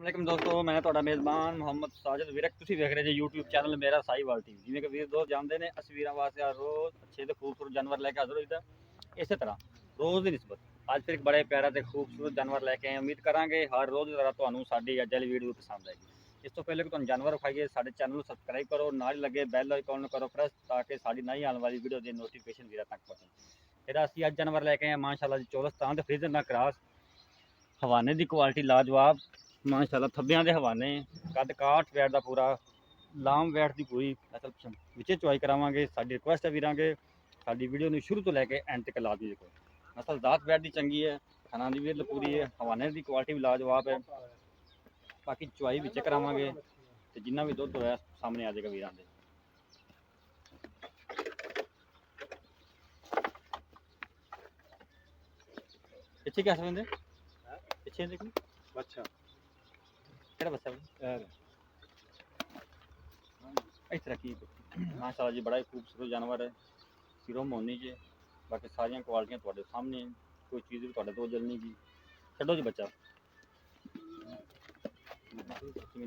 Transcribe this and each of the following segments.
ਵਾਲੇਕੁਮ ਦੋਸਤੋ, ਮੈਂ ਤੁਹਾਡਾ ਮੇਜ਼ਬਾਨ ਮੁਹੰਮਦ ਸਾਜਦ ਵਿਰਕ। ਤੁਸੀਂ ਵੇਖ ਰਹੇ ਜੀ YouTube ਚੈਨਲ ਮੇਰਾ ਸਾਹੀਵਾਲ ਟੀਵੀ। ਜਿਵੇਂ ਕਿ ਵੀਰ ਦੋਸਤ ਜਾਣਦੇ ਨੇ, ਤਸਵੀਰਾਂ ਵਾਸਤੇ ਹਰ ਰੋਜ਼ ਅੱਛੇ ਤੇ ਖੂਬਸੂਰਤ ਜਾਨਵਰ ਲੈ ਕੇ ਹਾਜ਼ਰ ਹੋਈਦਾ। ਇਸੇ ਤਰ੍ਹਾਂ ਰੋਜ਼ ਦੀ ਨਿਸਬਤ ਅੱਜ ਫਿਰ ਇੱਕ ਬੜੇ ਪਿਆਰਾ ਤੇ ਖੂਬਸੂਰਤ ਜਾਨਵਰ ਲੈ ਕੇ ਆਏ। ਉਮੀਦ ਕਰਾਂਗੇ ਹਰ ਰੋਜ਼ ਦੀ ਤਰ੍ਹਾਂ ਤੁਹਾਨੂੰ ਸਾਡੀ ਅੱਜ ਵਾਲੀ ਵੀਡੀਓ ਪਸੰਦ ਆਏਗੀ। ਇਸ ਤੋਂ ਪਹਿਲੇ ਕਿ ਤੁਹਾਨੂੰ ਜਾਨਵਰ ਵਿਖਾਈਏ, ਸਾਡੇ ਚੈਨਲ ਨੂੰ ਸਬਸਕ੍ਰਾਈਬ ਕਰੋ, ਨਾਲ ਲੱਗੇ ਬੈਲ ਆਈਕਨ ਨੂੰ ਕਰੋ ਪ੍ਰੈਸ, ਤਾਂ ਕਿ ਸਾਡੀ ਨਈ ਆਉਣ ਵਾਲੀ ਵੀਡੀਓ ਦੀ ਨੋਟੀਫਿਕੇਸ਼ਨ ਵੀਰਾਂ ਤੱਕ ਪਹੁੰਚੇ। ਫਿਰ ਅਸੀਂ ਅੱਜ ਜਾਨਵਰ ਲੈ ਕੇ ਆਏ ਮਾਸ਼ਾਅੱਲਾ ਜੀ, ਚੌਲਸਤਾਨ ਦੇ ਫਰੀਜ਼ਰ ਨਾਲ ਕਰਾਸ। ਹਵਾਨੇ ਦੀ ਕੁਆਲਿਟੀ ਲਾਜਵਾਬ माशाल्लाह, थब्बियां दे हवाने, कद काठ वैट का पूरा, लाम वैट की पूरी नस्ल विच चुआई करावांगे। साडी रिक्वेस्ट है वीरां के साडी वीडियो नूं शुरू तो लैके एंड तक ला दी देखो। नस्ल दात वैट की चंगी है, खाना की भी पूरी है, हवाने की क्वालिटी भी लाजवाब है। बाकी चुआई विच करावांगे ते जिन्ना भी दुध होया सामने आ जाएगा वीरां दे। पिछे क्या समझते पिछे देखो अच्छा बच्चा इस तरह की माशाअल्लाह जी, बड़ा ही खूबसूरत जानवर है। सिरों मोनी जी, बाकी सारिया क्वालिटियां तुहाडे सामने, कोई चीज़ भी तुहाडे तो जलनी की। छड्डो जी बच्चा,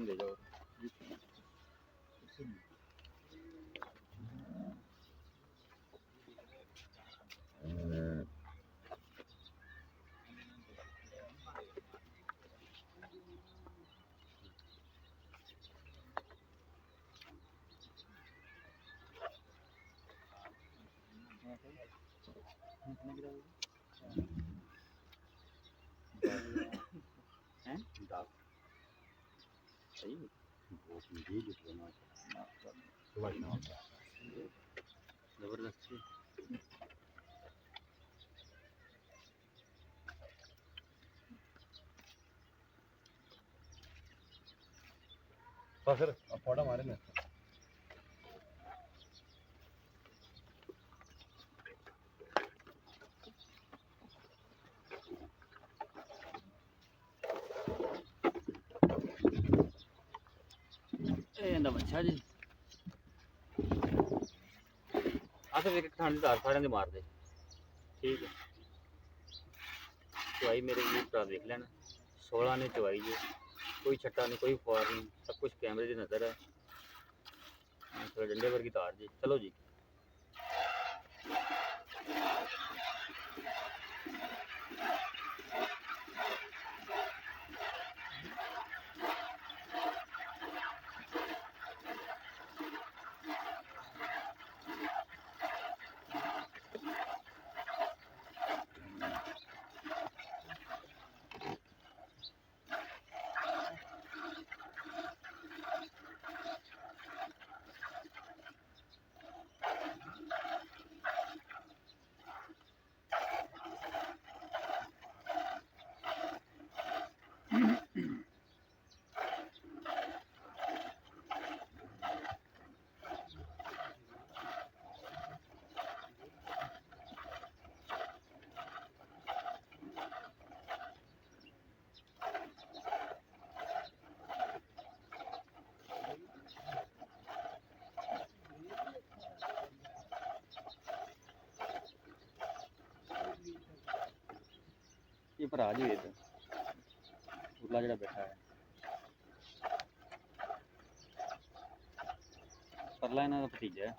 ले जाओ। जबरदस्त फिर फोड़ा मारे ना बच्चा जी। अस एक खाने धार सारे दे मार दे, ठीक है। चुआई मेरे लिए भरा देख लेना, 16 ने चुआई है, कोई छट्टा नहीं, कोई फुआर नहीं, सब कुछ कैमरे की नज़र है। थोड़े डंडे वर्गी तार जी। चलो जी, ये भरा जी इधर दूल्हा जरा बैठा है, परला इन्हां दा भतीजा है।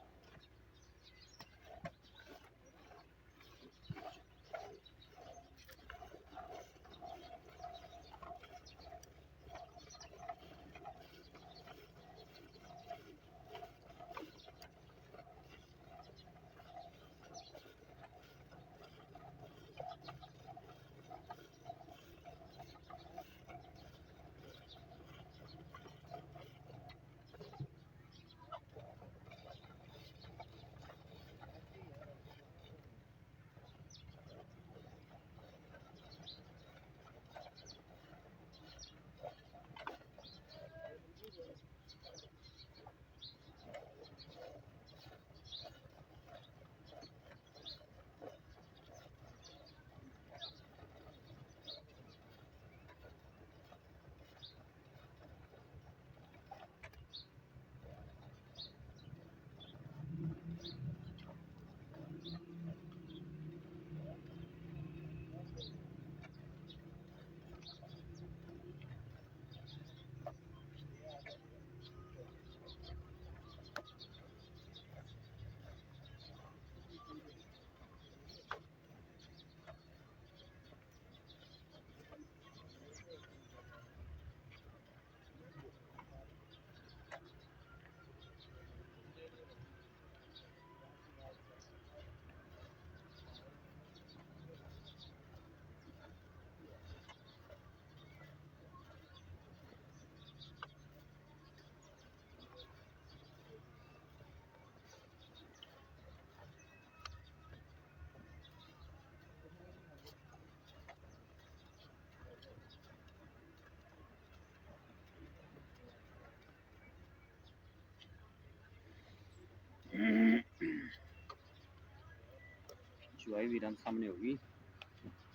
ਚੁਆਈ ਵੀਰਾਂ ਦੇ ਸਾਹਮਣੇ ਹੋਗੀ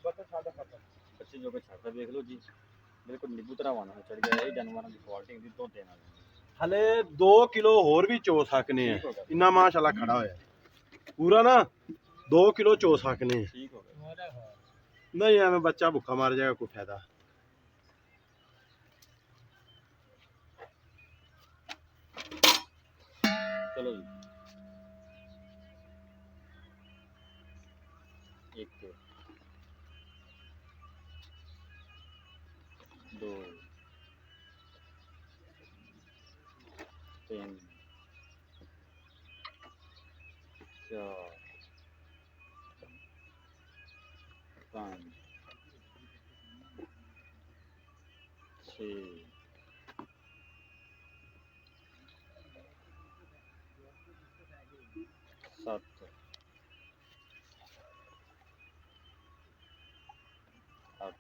ਬੱਚੇ ਜੋ ਕਿ ਛੱਡਦਾ ਦੇਖ ਲਓ ਜੀ ਬਿਲਕੁਲ ਨਿੱਬੂ ਤਰ੍ਹਾਂ ਵਾਣਾ ਚੜ ਗਿਆ ਇਹ ਜਾਨਵਰਾਂ ਦੀ ਕੁਆਲਿਟੀ ਦੀ ਝੋਟੇ ਨਾਲ ਹਲੇ 2 ਕਿਲੋ ਹੋਰ ਵੀ ਚੋ ਸਕਨੇ ਆ ਇੰਨਾ ਮਾਸ਼ਾਅੱਲਾ ਖੜਾ ਹੋਇਆ ਪੂਰਾ ਨਾ 2 ਕਿਲੋ ਚੋ ਸਕਨੇ ਆ ਠੀਕ ਹੋ ਗਿਆ ਨਹੀਂ ਐਵੇਂ ਬੱਚਾ ਭੁੱਖਾ ਮਰ ਜਾਏਗਾ ਕੋਈ ਫਾਇਦਾ चलो जी एक दो तीन चार पाँच छः सात 8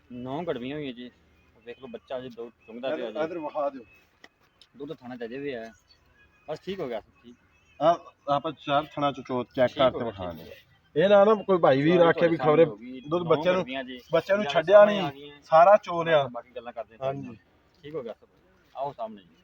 9 ਗੜਵੀਆਂ ਹੋਈਆਂ ਜੀ ਦੇਖ ਲਓ ਬੱਚਾ ਜੀ ਦੁੱਧ ਚੁੰਗਦਾ ਪਿਆ ਜੀ ਇਧਰ ਵਿਖਾ ਦਿਓ ਦੁੱਧ ਥਾਣਾ ਚਾਹੀਦੇ ਵੀ ਹੈ ਬਸ ਠੀਕ ਹੋ ਗਿਆ ਠੀਕ ਆਪਾਂ ਚਾਰ ਥਣਾ ਚੋ ਚੈੱਕ ਕਰਕੇ ਵਿਖਾ ਦੇ ਇਹ ਨਾ ਕੋਈ ਭਾਈ ਵੀ ਰੱਖੇ ਵੀ ਖਬਰੇ ਦੁੱਧ ਬੱਚਿਆਂ ਨੂੰ ਛੱਡਿਆ ਨਹੀਂ ਸਾਰਾ ਚੋ ਲਿਆ ਬਾਕੀ ਗੱਲਾਂ ਕਰਦੇ ਹਾਂਜੀ ठीक हो गया सब आओ सामने जी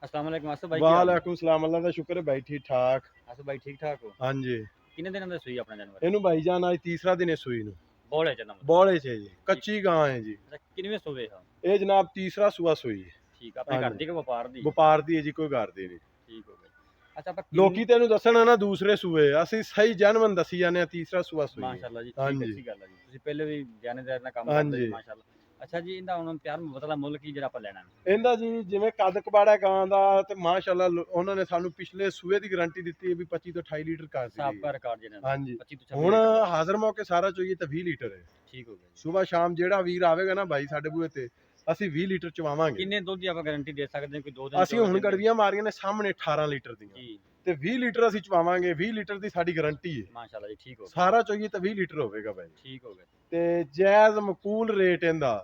अस्सलाम वालेकुम आसफ भाई वालेकुम सलाम अल्लाह ਦਾ ਸ਼ੁਕਰ ਹੈ ਭਾਈ ਠੀਕ ਠਾਕ आसफ भाई ठीक ठाक हो ਹਾਂਜੀ कितने दिन अंदर सुई अपना जानवर ਇਹਨੂੰ ਭਾਈ ਜਾਨ ਅੱਜ ਤੀਸਰਾ ਦਿਨ ਹੈ ਸੂਈ ਨੂੰ बोले जना ਬੋਲੇ ਚ ਹੈ ਜੀ ਕੱਚੀ ਗਾਂ ਹੈ ਜੀ अच्छा किनवे सुबह है ਇਹ ਜਨਾਬ ਤੀਸਰਾ ਸੂਆ ਸੂਈ ਹੈ ठीक अपने घर दी के व्यापार दी ਵਪਾਰ ਦੀ ਹੈ ਜੀ ਕੋਈ ਘਰ ਦੀ ਨਹੀਂ ठीक हो गई अच्छा आप ਲੋਕੀ ਤੈਨੂੰ ਦੱਸਣਾ ਨਾ ਦੂਸਰੇ ਸੂਏ ਅਸੀਂ ਸਹੀ ਜਨਮਨ ਦੱਸੀ ਜਾਂਦੇ ਆ ਤੀਸਰਾ ਸੂਆ ਸੂਈ ਹੈ। माशाल्लाह जी हाँ ठीक जी। अच्छी गल है जी ਤੁਸੀਂ ਪਹਿਲੇ ਵੀ ਜਾਣੇਦਾਰ ਨਾਲ ਕੰਮ हाँ ਕਰਦੇ जी। ਜੀ ਮਾਸ਼ਾਅੱਲਾ ਅੱਛਾ ਜੀ ਇਹਦਾ ਹੁਣ ਪਿਆਰ ਮੁਹੱਬਤ ਦਾ ਮੁੱਲ ਕੀ ਜਿਹੜਾ ਆਪਾਂ ਲੈਣਾ ਹੈ ਇਹਦਾ ਜੀ ਜਿਵੇਂ ਕੱਦ ਕਬਾੜਾ ਗਾਂ ਦਾ ਤੇ ਮਾਸ਼ਾਅੱਲਾ ਉਹਨਾਂ ਨੇ ਸਾਨੂੰ ਪਿਛਲੇ ਸੂਏ ਦੀ ਗਾਰੰਟੀ ਦਿੱਤੀ ਹੈ ਵੀ 25 ਤੋਂ 28 ਲੀਟਰ ਕਰ ਸਾਫ ਦਿੱਤੀ ਦਾ ਰਿਕਾਰਡ ਜਿਹੜਾ ਹਾਂਜੀ 25 ਤੋਂ 26 ਹੁਣ ਹਾਜ਼ਰ ਮੌਕੇ ਸਾਰਾ ਚੋਈਏ ਤਾਂ 20 ਲੀਟਰ ਹੈ ਠੀਕ ਹੋ ਗਿਆ ਜੀ ਸਵੇਰ ਸ਼ਾਮ ਜਿਹੜਾ ਵੀਰ ਆਵੇਗਾ ਨਾ ਭਾਈ ਸਾਡੇ ਬੂਹੇ ਤੇ ਅਸੀਂ 20 ਲੀਟਰ ਚਵਾਵਾਂਗੇ ਕਿੰਨੇ ਦੁੱਧ ਦੀ ਆਪਾਂ ਗਾਰੰਟੀ ਦੇ ਸਕਦੇ ਹਾਂ ਕਿ 2 ਦਿਨ ਅਸੀਂ ਹੁਣ ਗੜਵੀਆਂ ਮਾਰੀਆਂ ਨੇ ਸਾਹਮਣੇ 18 ਲੀਟਰ ਦੀਆਂ ਜੀ ਤੇ 20 ਲੀਟਰ ਅਸੀਂ ਚਵਾਵਾਂਗੇ 20 ਲੀਟਰ ਦੀ ਸਾਡੀ ਗਾਰੰਟੀ ਹੈ ਮਾਸ਼ਾਅੱਲਾ ਜੀ ਠੀਕ ਹੋ ਗਿਆ ਸਾਰਾ ਚੋਈਏ ਤਾਂ 20 ਲੀਟਰ ਹੋਵੇਗਾ ਭਾਈ ਠੀਕ ਹੋ ਗਿਆ ਤੇ ਜਾਇਜ਼ ਮਕੂਲ ਰੇਟ ਇਹਦਾ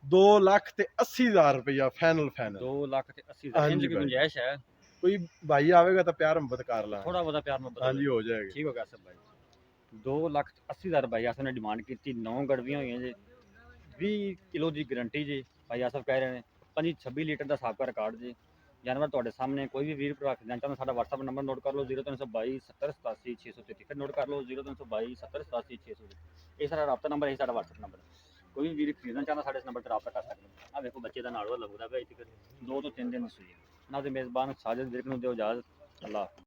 2,80,000 ਰੁਪਇਆ ਫਾਈਨਲ 2 ਲੱਖ ਤੇ 80 हाँ ਇੰਚ जी ਦੀ भाई। ਗੁੰਜਾਇਸ਼ ਹੈ ਕੋਈ ਭਾਈ ਆਵੇਗਾ ਤਾਂ ਪਿਆਰ ਮੁਹੱਬਤ ਕਰ ਲਾਂ ਥੋੜਾ ਬਹੁਤਾ ਪਿਆਰ ਮੁਹੱਬਤ ਹਾਂਜੀ ਹੋ ਜਾਏਗਾ ਠੀਕ ਹੋ ਗਿਆ ਸਭ ਭਾਈ 2 ਲੱਖ 80,000 ਭਾਈ ਆਸਫ ਨੇ ਡਿਮਾਂਡ ਕੀਤੀ 9 ਗੜਵੀਆਂ ਹੋਈਆਂ ਜੀ 20 ਕਿਲੋ ਦੀ ਗਾਰੰਟੀ ਜੀ ਭਾਈ ਆਸਫ ਕਹਿ ਰਹੇ ਨੇ 26 ਲੀਟਰ ਦਾ ਸਾਬਕਾ ਰਿਕਾਰਡ ਜੀ ਜਾਨਵਰ ਤੁਹਾਡੇ ਸਾਹਮਣੇ ਕੋਈ ਵੀ ਵੀਰ ਭਰਾ ਖਰੀਦਣਾ ਚਾਹੁੰਦਾ ਸਾਡਾ WhatsApp ਨੰਬਰ ਨੋਟ ਕਰ ਲਓ 0322 70 87 633 ਫਿਰ ਨੋਟ ਕਰ ਲਓ 0322 70 87 633 ਇਹ ਸਾਡਾ ਰਾਬਤਾ ਨੰਬਰ ਹੈ ਸਾਡਾ WhatsApp ਨੰਬਰ ਕੋਈ ਵੀ ਵੀਰ ਖਰੀਦਣਾ ਚਾਹੁੰਦਾ ਸਾਡੇ ਇਸ ਨੰਬਰ ਤੇ ਰਾਬਤਾ ਕਰ ਸਕਦਾ ਆ ਵੇਖੋ ਬੱਚੇ ਦਾ ਨਾਲ ਉਹ ਲੱਗਦਾ ਪਿਆ ਇੱਥੇ 2 ਤੋਂ 3 ਦਿਨ ਸੂਈ ਨਾ ਤੇ ਮੇਜ਼ਬਾਨ ਸਾਜਦ ਵੀਰ ਨੂੰ ਦਿਓ ਇਜਾਜ਼ਤ ਅੱਲਾਹ